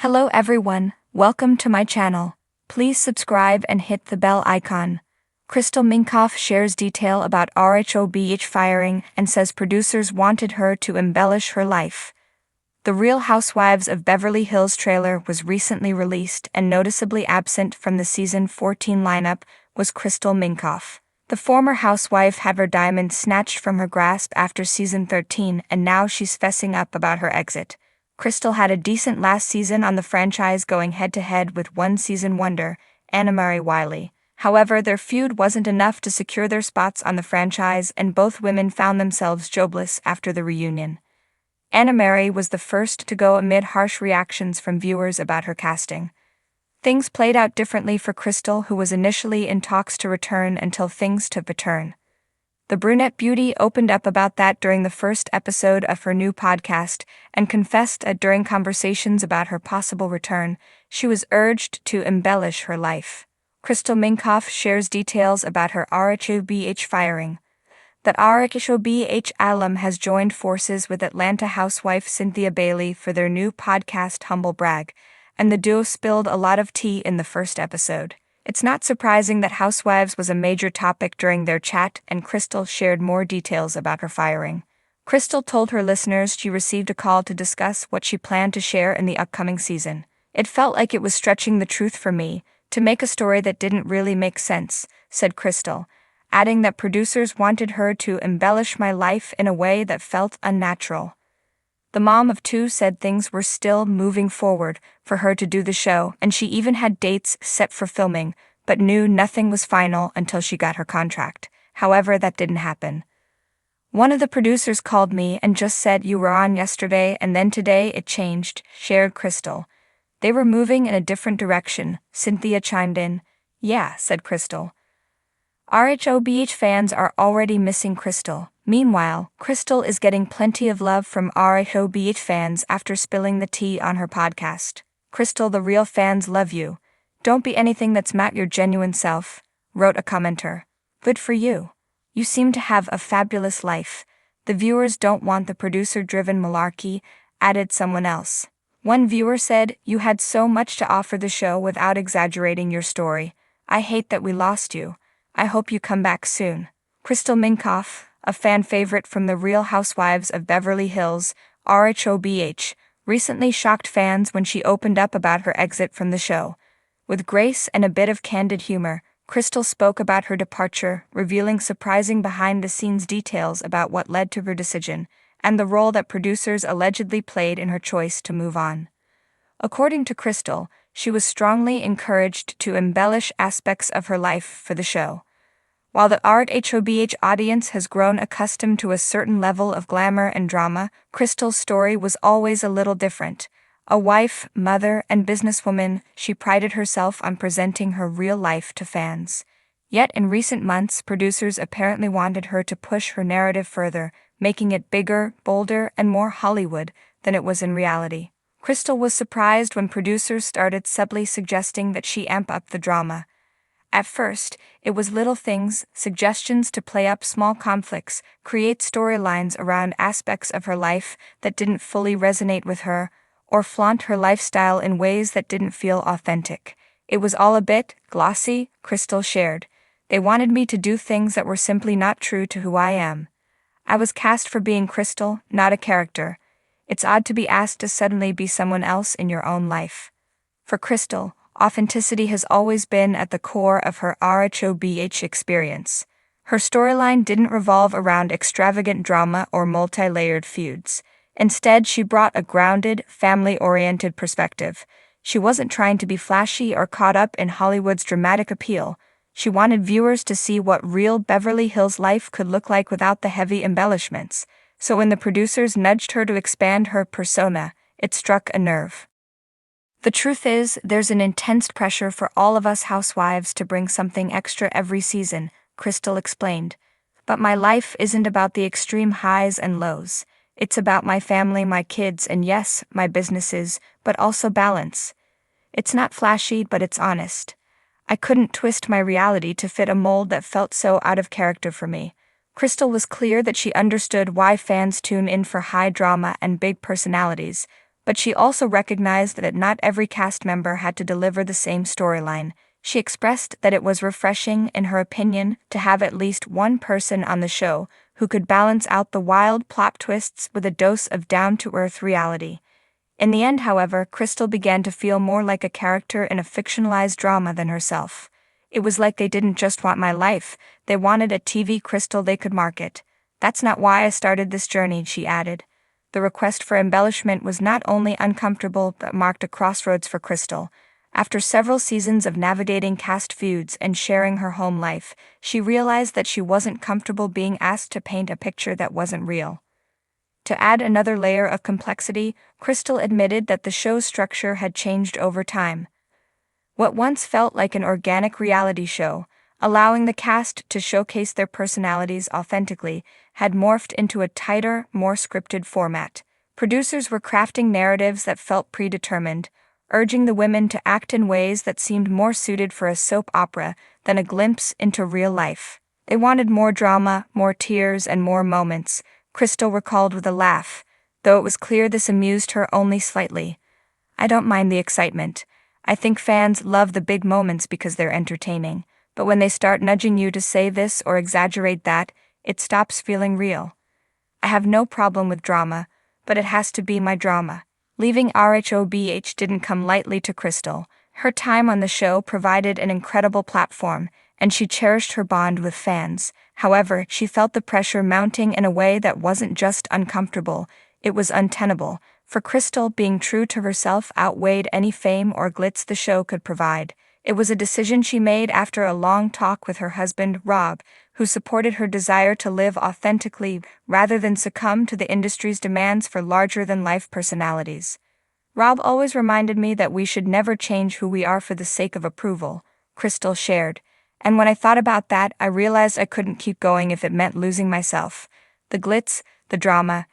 Hello everyone, welcome to my channel. Please subscribe and hit the bell icon. Crystal Minkoff shares detail about RHOBH firing and says producers wanted her to embellish her life. The Real Housewives of Beverly Hills trailer was recently released, and noticeably absent from the season 14 lineup was Crystal Minkoff. The former housewife had her diamond snatched from her grasp after season 13, and now she's fessing up about her exit. Crystal had a decent last season on the franchise, going head-to-head with one-season wonder, Annemarie Wiley. However, their feud wasn't enough to secure their spots on the franchise, and both women found themselves jobless after the reunion. Annemarie was the first to go amid harsh reactions from viewers about her casting. Things played out differently for Crystal, who was initially in talks to return until things took a turn. The brunette beauty opened up about that during the first episode of her new podcast and confessed that during conversations about her possible return, she was urged to embellish her life. Crystal Minkoff shares details about her RHOBH firing. That RHOBH alum has joined forces with Atlanta housewife Cynthia Bailey for their new podcast Humble Brag, and the duo spilled a lot of tea in the first episode. It's not surprising that Housewives was a major topic during their chat, and Crystal shared more details about her firing. Crystal told her listeners she received a call to discuss what she planned to share in the upcoming season. "It felt like it was stretching the truth for me, to make a story that didn't really make sense," said Crystal, adding that producers wanted her to embellish my life in a way that felt unnatural. The mom of two said things were still moving forward for her to do the show, and she even had dates set for filming, but knew nothing was final until she got her contract. However, that didn't happen. "One of the producers called me and just said you were on yesterday, and then today it changed," shared Crystal. "They were moving in a different direction," Cynthia chimed in. "Yeah," said Crystal. RHOBH fans are already missing Crystal. Meanwhile, Crystal is getting plenty of love from RHOBH fans after spilling the tea on her podcast. "Crystal, the real fans love you. Don't be anything that's not your genuine self," wrote a commenter. "Good for you. You seem to have a fabulous life. The viewers don't want the producer-driven malarkey," added someone else. One viewer said, "You had so much to offer the show without exaggerating your story. I hate that we lost you. I hope you come back soon." Crystal Minkoff, a fan favorite from the Real Housewives of Beverly Hills, RHOBH, recently shocked fans when she opened up about her exit from the show. With grace and a bit of candid humor, Crystal spoke about her departure, revealing surprising behind-the-scenes details about what led to her decision, and the role that producers allegedly played in her choice to move on. According to Crystal, she was strongly encouraged to embellish aspects of her life for the show. While the RHOBH audience has grown accustomed to a certain level of glamour and drama, Crystal's story was always a little different. A wife, mother, and businesswoman, she prided herself on presenting her real life to fans. Yet in recent months, producers apparently wanted her to push her narrative further, making it bigger, bolder, and more Hollywood than it was in reality. Crystal was surprised when producers started subtly suggesting that she amp up the drama. At first, it was little things, suggestions to play up small conflicts, create storylines around aspects of her life that didn't fully resonate with her, or flaunt her lifestyle in ways that didn't feel authentic. "It was all a bit glossy," Crystal shared. "They wanted me to do things that were simply not true to who I am. I was cast for being Crystal, not a character. It's odd to be asked to suddenly be someone else in your own life." For Crystal, authenticity has always been at the core of her RHOBH experience. Her storyline didn't revolve around extravagant drama or multi-layered feuds. Instead, she brought a grounded, family-oriented perspective. She wasn't trying to be flashy or caught up in Hollywood's dramatic appeal. She wanted viewers to see what real Beverly Hills life could look like without the heavy embellishments. So when the producers nudged her to expand her persona, it struck a nerve. "The truth is, there's an intense pressure for all of us housewives to bring something extra every season," Crystal explained. "But my life isn't about the extreme highs and lows. It's about my family, my kids, and yes, my businesses, but also balance. It's not flashy, but it's honest. I couldn't twist my reality to fit a mold that felt so out of character for me." Crystal was clear that she understood why fans tune in for high drama and big personalities, But she also recognized that not every cast member had to deliver the same storyline. She expressed that it was refreshing, in her opinion, to have at least one person on the show who could balance out the wild plot twists with a dose of down-to-earth reality. In the end, however, Crystal began to feel more like a character in a fictionalized drama than herself. It was like they didn't just want my life, they wanted a TV Crystal they could market. That's not why I started this journey, she added. The request for embellishment was not only uncomfortable but marked a crossroads for Crystal. After several seasons of navigating cast feuds and sharing her home life, she realized that she wasn't comfortable being asked to paint a picture that wasn't real. To add another layer of complexity, Crystal admitted that the show's structure had changed over time. What once felt like an organic reality show, allowing the cast to showcase their personalities authentically, had morphed into a tighter, more scripted format. Producers were crafting narratives that felt predetermined, urging the women to act in ways that seemed more suited for a soap opera than a glimpse into real life. They wanted more drama, more tears, and more moments, Crystal recalled with a laugh, though it was clear this amused her only slightly. I don't mind the excitement. I think fans love the big moments because they're entertaining, but when they start nudging you to say this or exaggerate that, it stops feeling real. I have no problem with drama, but it has to be my drama. Leaving RHOBH didn't come lightly to Crystal. Her time on the show provided an incredible platform, and she cherished her bond with fans. However, she felt the pressure mounting in a way that wasn't just uncomfortable, it was untenable. For Crystal, being true to herself outweighed any fame or glitz the show could provide. It was a decision she made after a long talk with her husband, Rob, who supported her desire to live authentically rather than succumb to the industry's demands for larger-than-life personalities. Rob always reminded me that we should never change who we are for the sake of approval, Crystal shared. And when I thought about that, I realized I couldn't keep going if it meant losing myself. The glitz, the drama,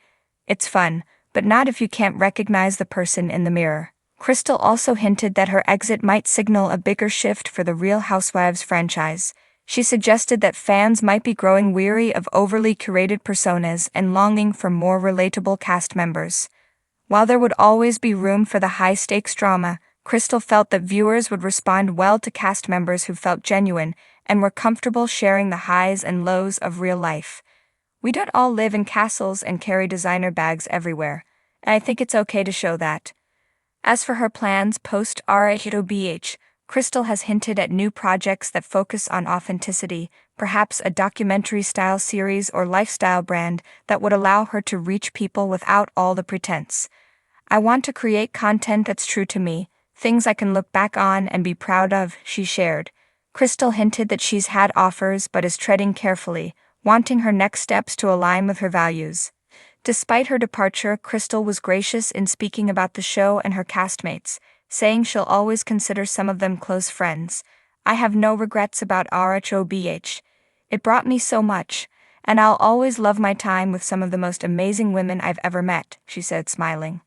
it's fun, but not if you can't recognize the person in the mirror. Crystal also hinted that her exit might signal a bigger shift for the Real Housewives franchise. She suggested that fans might be growing weary of overly curated personas and longing for more relatable cast members. While there would always be room for the high-stakes drama, Crystal felt that viewers would respond well to cast members who felt genuine and were comfortable sharing the highs and lows of real life. We don't all live in castles and carry designer bags everywhere, and I think it's okay to show that. As for her plans post-RHOBH, Crystal has hinted at new projects that focus on authenticity, perhaps a documentary-style series or lifestyle brand that would allow her to reach people without all the pretense. I want to create content that's true to me, things I can look back on and be proud of, she shared. Crystal hinted that she's had offers but is treading carefully, wanting her next steps to align with her values. Despite her departure, Crystal was gracious in speaking about the show and her castmates, saying she'll always consider some of them close friends. I have no regrets about RHOBH. It brought me so much, and I'll always love my time with some of the most amazing women I've ever met, she said, smiling.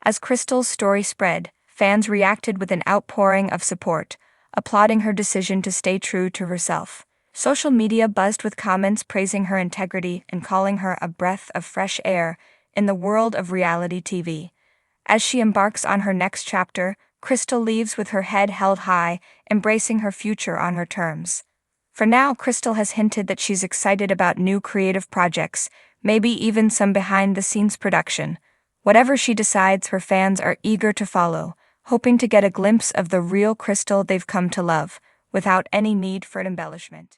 As Crystal's story spread, fans reacted with an outpouring of support, applauding her decision to stay true to herself. Social media buzzed with comments praising her integrity and calling her a breath of fresh air in the world of reality TV. As she embarks on her next chapter, Crystal leaves with her head held high, embracing her future on her terms. For now, Crystal has hinted that she's excited about new creative projects, maybe even some behind-the-scenes production. Whatever she decides, her fans are eager to follow, hoping to get a glimpse of the real Crystal they've come to love, without any need for embellishment.